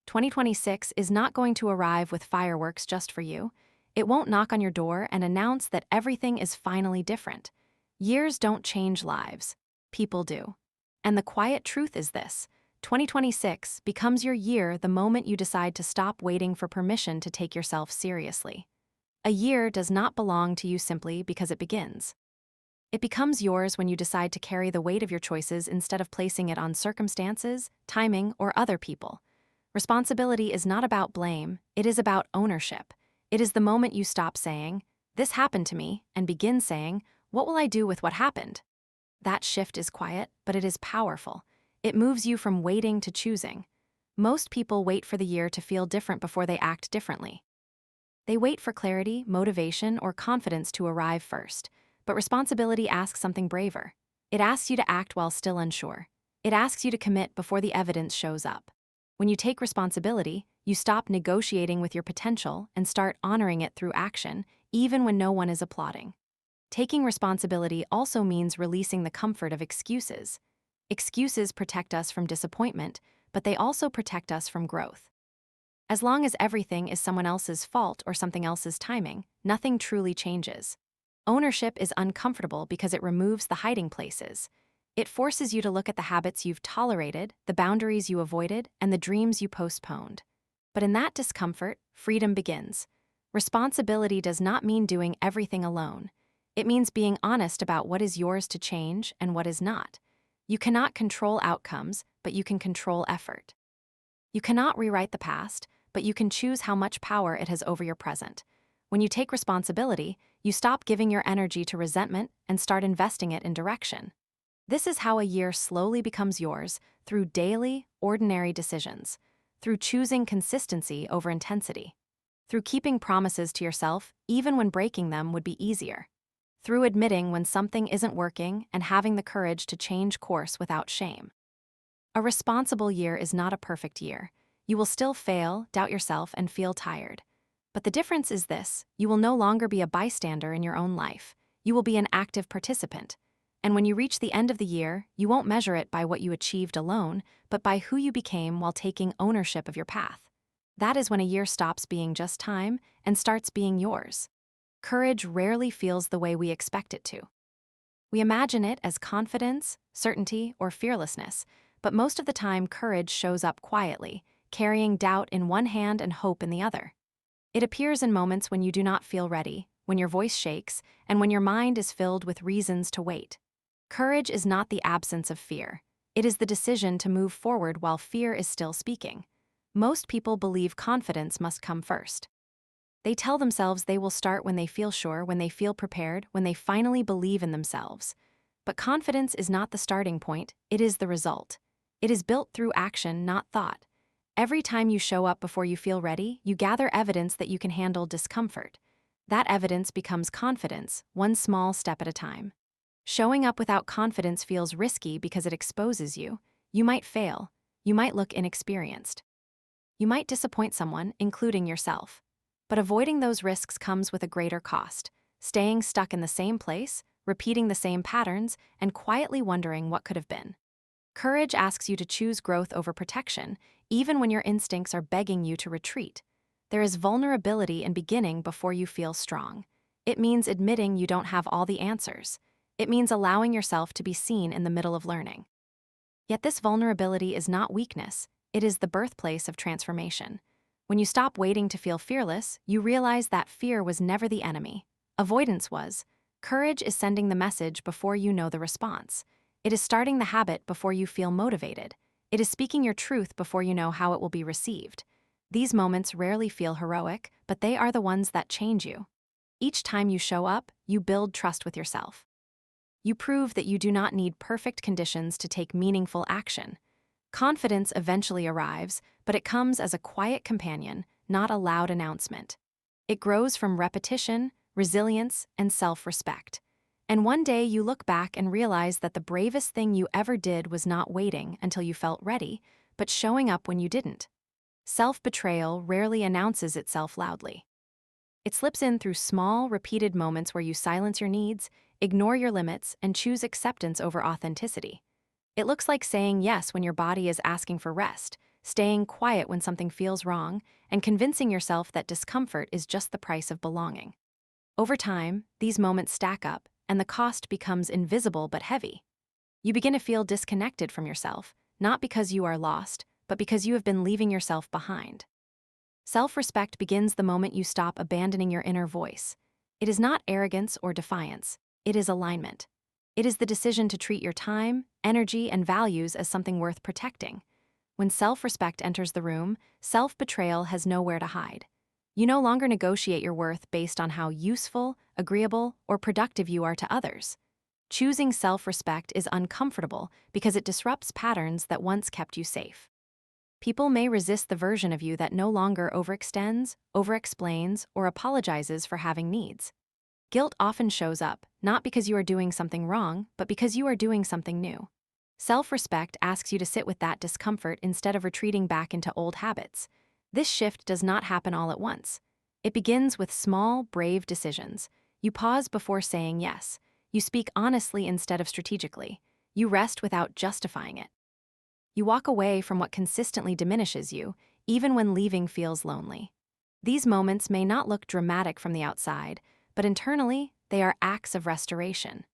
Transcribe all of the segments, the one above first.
2026 is not going to arrive with fireworks just for you. It won't knock on your door and announce that everything is finally different. Years don't change lives. People do. And the quiet truth is this: 2026 becomes your year the moment you decide to stop waiting for permission to take yourself seriously. A year does not belong to you simply because it begins. It becomes yours when you decide to carry the weight of your choices instead of placing it on circumstances, timing, or other people. Responsibility is not about blame, it is about ownership. It is the moment you stop saying, "This happened to me," and begin saying, "What will I do with what happened?" That shift is quiet, but it is powerful. It moves you from waiting to choosing. Most people wait for the year to feel different before they act differently. They wait for clarity, motivation, or confidence to arrive first. But responsibility asks something braver. It asks you to act while still unsure. It asks you to commit before the evidence shows up. When you take responsibility, you stop negotiating with your potential and start honoring it through action, even when no one is applauding. Taking responsibility also means releasing the comfort of excuses. Excuses protect us from disappointment, but they also protect us from growth. As long as everything is someone else's fault or something else's timing, nothing truly changes. Ownership is uncomfortable because it removes the hiding places. It forces you to look at the habits you've tolerated, the boundaries you avoided, and the dreams you postponed. But in that discomfort, freedom begins. Responsibility does not mean doing everything alone. It means being honest about what is yours to change and what is not. You cannot control outcomes, but you can control effort. You cannot rewrite the past, but you can choose how much power it has over your present. When you take responsibility, you stop giving your energy to resentment and start investing it in direction. This is how a year slowly becomes yours, through daily, ordinary decisions, through choosing consistency over intensity, through keeping promises to yourself even when breaking them would be easier, through admitting when something isn't working and having the courage to change course without shame. A responsible year is not a perfect year. You will still fail, doubt yourself, and feel tired. But the difference is this: you will no longer be a bystander in your own life. You will be an active participant. And when you reach the end of the year, you won't measure it by what you achieved alone, but by who you became while taking ownership of your path. That is when a year stops being just time and starts being yours. Courage rarely feels the way we expect it to. We imagine it as confidence, certainty, or fearlessness, but most of the time courage shows up quietly, carrying doubt in one hand and hope in the other. It appears in moments when you do not feel ready, when your voice shakes, and when your mind is filled with reasons to wait. Courage is not the absence of fear. It is the decision to move forward while fear is still speaking. Most people believe confidence must come first. They tell themselves they will start when they feel sure, when they feel prepared, when they finally believe in themselves. But confidence is not the starting point, it is the result. It is built through action, not thought. Every time you show up before you feel ready, you gather evidence that you can handle discomfort. That evidence becomes confidence, one small step at a time. Showing up without confidence feels risky because it exposes you. You might fail. You might look inexperienced. You might disappoint someone, including yourself. But avoiding those risks comes with a greater cost: staying stuck in the same place, repeating the same patterns, and quietly wondering what could have been. Courage asks you to choose growth over protection, even when your instincts are begging you to retreat. There is vulnerability in beginning before you feel strong. It means admitting you don't have all the answers. It means allowing yourself to be seen in the middle of learning. Yet this vulnerability is not weakness, it is the birthplace of transformation. When you stop waiting to feel fearless, you realize that fear was never the enemy. Avoidance was. Courage is sending the message before you know the response. It is starting the habit before you feel motivated. It is speaking your truth before you know how it will be received. These moments rarely feel heroic, but they are the ones that change you. Each time you show up, you build trust with yourself. You prove that you do not need perfect conditions to take meaningful action. Confidence eventually arrives, but it comes as a quiet companion, not a loud announcement. It grows from repetition, resilience, and self-respect. And one day you look back and realize that the bravest thing you ever did was not waiting until you felt ready, but showing up when you didn't. Self-betrayal rarely announces itself loudly. It slips in through small, repeated moments where you silence your needs, ignore your limits, and choose acceptance over authenticity. It looks like saying yes when your body is asking for rest, staying quiet when something feels wrong, and convincing yourself that discomfort is just the price of belonging. Over time, these moments stack up, and the cost becomes invisible but heavy. You begin to feel disconnected from yourself, not because you are lost, but because you have been leaving yourself behind. Self-respect begins the moment you stop abandoning your inner voice. It is not arrogance or defiance. It is alignment. It is the decision to treat your time, energy, and values as something worth protecting. When self-respect enters the room, self-betrayal has nowhere to hide. You no longer negotiate your worth based on how useful, agreeable, or productive you are to others. Choosing self-respect is uncomfortable because it disrupts patterns that once kept you safe. People may resist the version of you that no longer overextends, overexplains, or apologizes for having needs. Guilt often shows up, not because you are doing something wrong, but because you are doing something new. Self-respect asks you to sit with that discomfort instead of retreating back into old habits. This shift does not happen all at once. It begins with small, brave decisions. You pause before saying yes. You speak honestly instead of strategically. You rest without justifying it. You walk away from what consistently diminishes you, even when leaving feels lonely. These moments may not look dramatic from the outside, but internally, they are acts of restoration.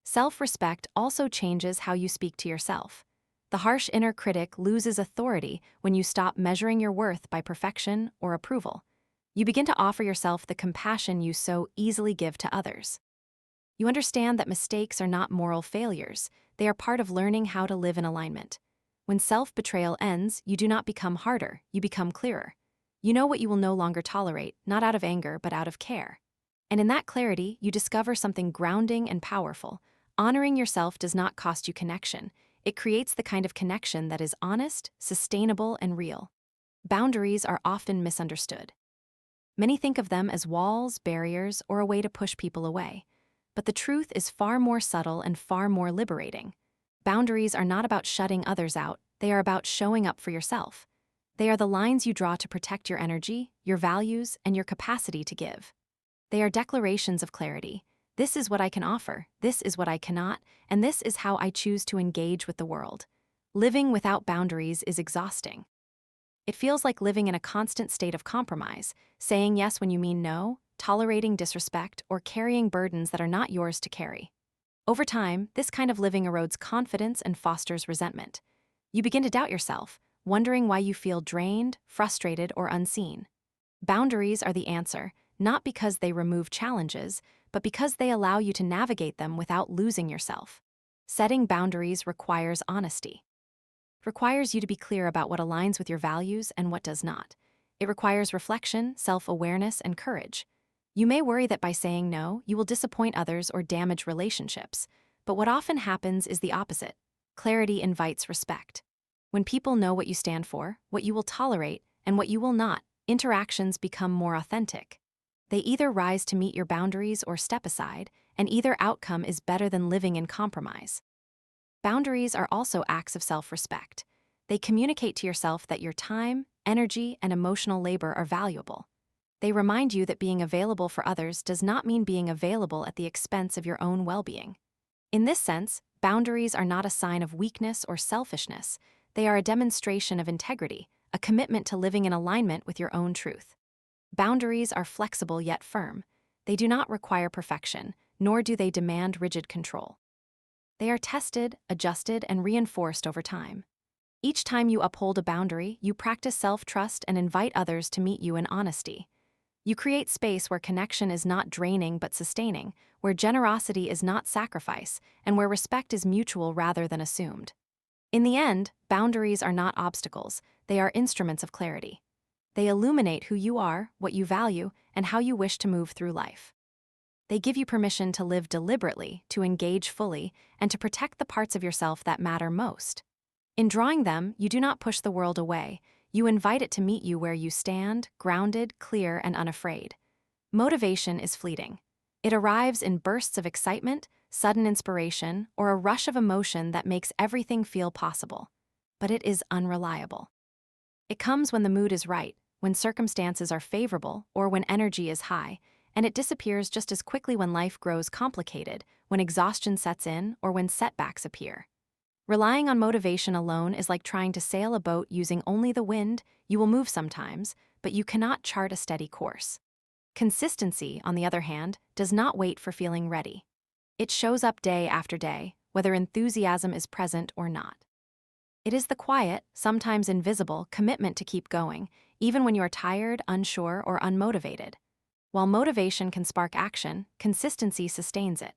Self-respect also changes how you speak to yourself. The harsh inner critic loses authority when you stop measuring your worth by perfection or approval. You begin to offer yourself the compassion you so easily give to others. You understand that mistakes are not moral failures, they are part of learning how to live in alignment. When self-betrayal ends, you do not become harder, you become clearer. You know what you will no longer tolerate, not out of anger, but out of care. And in that clarity, you discover something grounding and powerful. Honoring yourself does not cost you connection. It creates the kind of connection that is honest, sustainable, and real. Boundaries are often misunderstood. Many think of them as walls, barriers, or a way to push people away. But the truth is far more subtle and far more liberating. Boundaries are not about shutting others out, they are about showing up for yourself. They are the lines you draw to protect your energy, your values, and your capacity to give. They are declarations of clarity. This is what I can offer, this is what I cannot, and this is how I choose to engage with the world. Living without boundaries is exhausting. It feels like living in a constant state of compromise, saying yes when you mean no, tolerating disrespect, or carrying burdens that are not yours to carry. Over time, this kind of living erodes confidence and fosters resentment. You begin to doubt yourself, wondering why you feel drained, frustrated, or unseen. Boundaries are the answer, not because they remove challenges, but because they allow you to navigate them without losing yourself. Setting boundaries requires honesty. It requires you to be clear about what aligns with your values and what does not. It requires reflection, self-awareness, and courage. You may worry that by saying no, you will disappoint others or damage relationships, but what often happens is the opposite. Clarity invites respect. When people know what you stand for, what you will tolerate, and what you will not, interactions become more authentic. They either rise to meet your boundaries or step aside, and either outcome is better than living in compromise. Boundaries are also acts of self-respect. They communicate to yourself that your time, energy, and emotional labor are valuable. They remind you that being available for others does not mean being available at the expense of your own well-being. In this sense, boundaries are not a sign of weakness or selfishness. They are a demonstration of integrity, a commitment to living in alignment with your own truth. Boundaries are flexible yet firm. They do not require perfection, nor do they demand rigid control. They are tested, adjusted, and reinforced over time. Each time you uphold a boundary, you practice self-trust and invite others to meet you in honesty. You create space where connection is not draining but sustaining, where generosity is not sacrifice, and where respect is mutual rather than assumed. In the end, boundaries are not obstacles, they are instruments of clarity. They illuminate who you are, what you value, and how you wish to move through life. They give you permission to live deliberately, to engage fully, and to protect the parts of yourself that matter most. In drawing them, you do not push the world away. You invite it to meet you where you stand, grounded, clear, and unafraid. Motivation is fleeting. It arrives in bursts of excitement, sudden inspiration, or a rush of emotion that makes everything feel possible. But it is unreliable. It comes when the mood is right, when circumstances are favorable, or when energy is high, and it disappears just as quickly when life grows complicated, when exhaustion sets in, or when setbacks appear. Relying on motivation alone is like trying to sail a boat using only the wind. You will move sometimes, but you cannot chart a steady course. Consistency, on the other hand, does not wait for feeling ready. It shows up day after day, whether enthusiasm is present or not. It is the quiet, sometimes invisible, commitment to keep going, even when you are tired, unsure, or unmotivated. While motivation can spark action, consistency sustains it.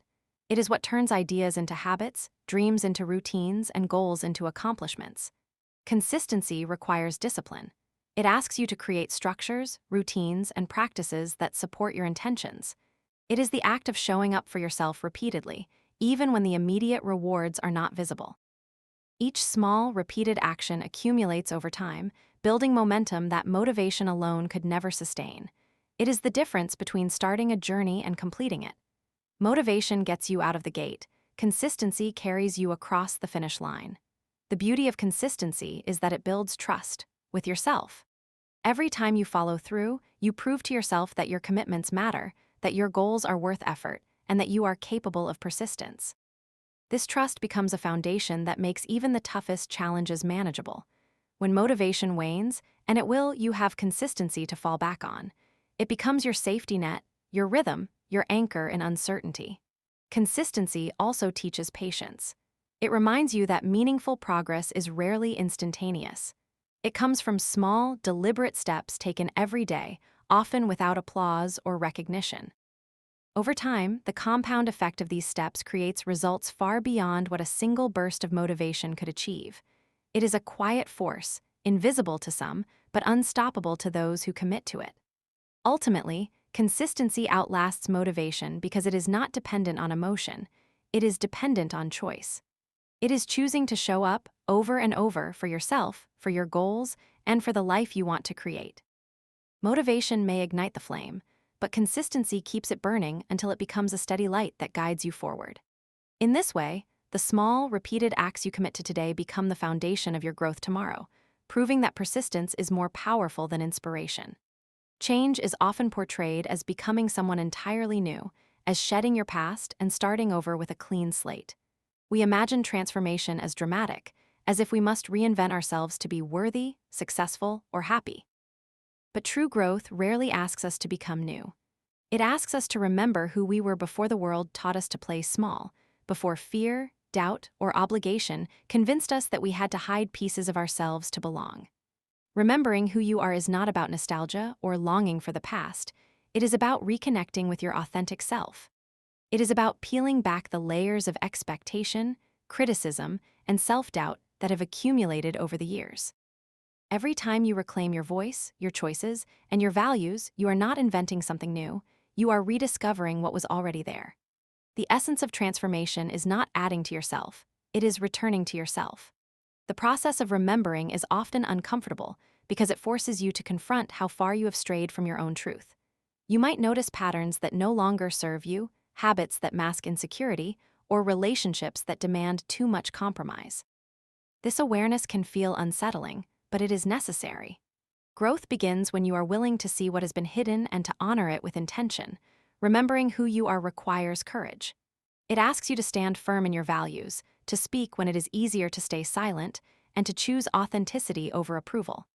It is what turns ideas into habits, dreams into routines, and goals into accomplishments. Consistency requires discipline. It asks you to create structures, routines, and practices that support your intentions. It is the act of showing up for yourself repeatedly, even when the immediate rewards are not visible. Each small, repeated action accumulates over time, building momentum that motivation alone could never sustain. It is the difference between starting a journey and completing it. Motivation gets you out of the gate. Consistency carries you across the finish line. The beauty of consistency is that it builds trust with yourself. Every time you follow through, you prove to yourself that your commitments matter, that your goals are worth effort, and that you are capable of persistence. This trust becomes a foundation that makes even the toughest challenges manageable. When motivation wanes, and it will, you have consistency to fall back on. It becomes your safety net, your rhythm, your anchor in uncertainty. Consistency also teaches patience. It reminds you that meaningful progress is rarely instantaneous. It comes from small, deliberate steps taken every day, often without applause or recognition. Over time, the compound effect of these steps creates results far beyond what a single burst of motivation could achieve. It is a quiet force, invisible to some, but unstoppable to those who commit to it. Ultimately, consistency outlasts motivation because it is not dependent on emotion. It is dependent on choice. It is choosing to show up over and over for yourself, for your goals, and for the life you want to create. Motivation may ignite the flame, but consistency keeps it burning until it becomes a steady light that guides you forward. In this way, the small, repeated acts you commit to today become the foundation of your growth tomorrow, proving that persistence is more powerful than inspiration. Change is often portrayed as becoming someone entirely new, as shedding your past and starting over with a clean slate. We imagine transformation as dramatic, as if we must reinvent ourselves to be worthy, successful, or happy. But true growth rarely asks us to become new. It asks us to remember who we were before the world taught us to play small, before fear, doubt, or obligation convinced us that we had to hide pieces of ourselves to belong. Remembering who you are is not about nostalgia or longing for the past. It is about reconnecting with your authentic self. It is about peeling back the layers of expectation, criticism, and self-doubt that have accumulated over the years. Every time you reclaim your voice, your choices, and your values, you are not inventing something new. You are rediscovering what was already there. The essence of transformation is not adding to yourself. It is returning to yourself. The process of remembering is often uncomfortable because it forces you to confront how far you have strayed from your own truth. You might notice patterns that no longer serve you, habits that mask insecurity, or relationships that demand too much compromise. This awareness can feel unsettling, but it is necessary. Growth begins when you are willing to see what has been hidden and to honor it with intention. Remembering who you are requires courage. It asks you to stand firm in your values, to speak when it is easier to stay silent, and to choose authenticity over approval.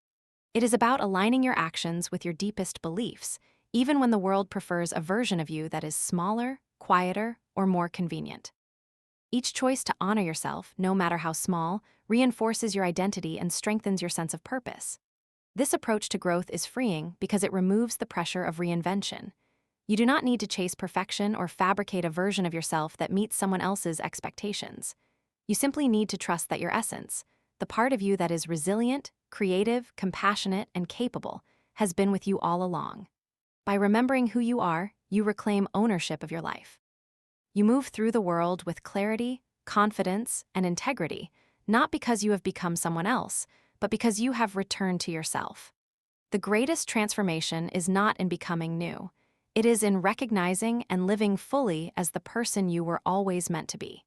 It is about aligning your actions with your deepest beliefs, even when the world prefers a version of you that is smaller, quieter, or more convenient. Each choice to honor yourself, no matter how small, reinforces your identity and strengthens your sense of purpose. This approach to growth is freeing because it removes the pressure of reinvention. You do not need to chase perfection or fabricate a version of yourself that meets someone else's expectations. You simply need to trust that your essence, the part of you that is resilient, creative, compassionate, and capable, has been with you all along. By remembering who you are, you reclaim ownership of your life. You move through the world with clarity, confidence, and integrity, not because you have become someone else, but because you have returned to yourself. The greatest transformation is not in becoming new. It is in recognizing and living fully as the person you were always meant to be.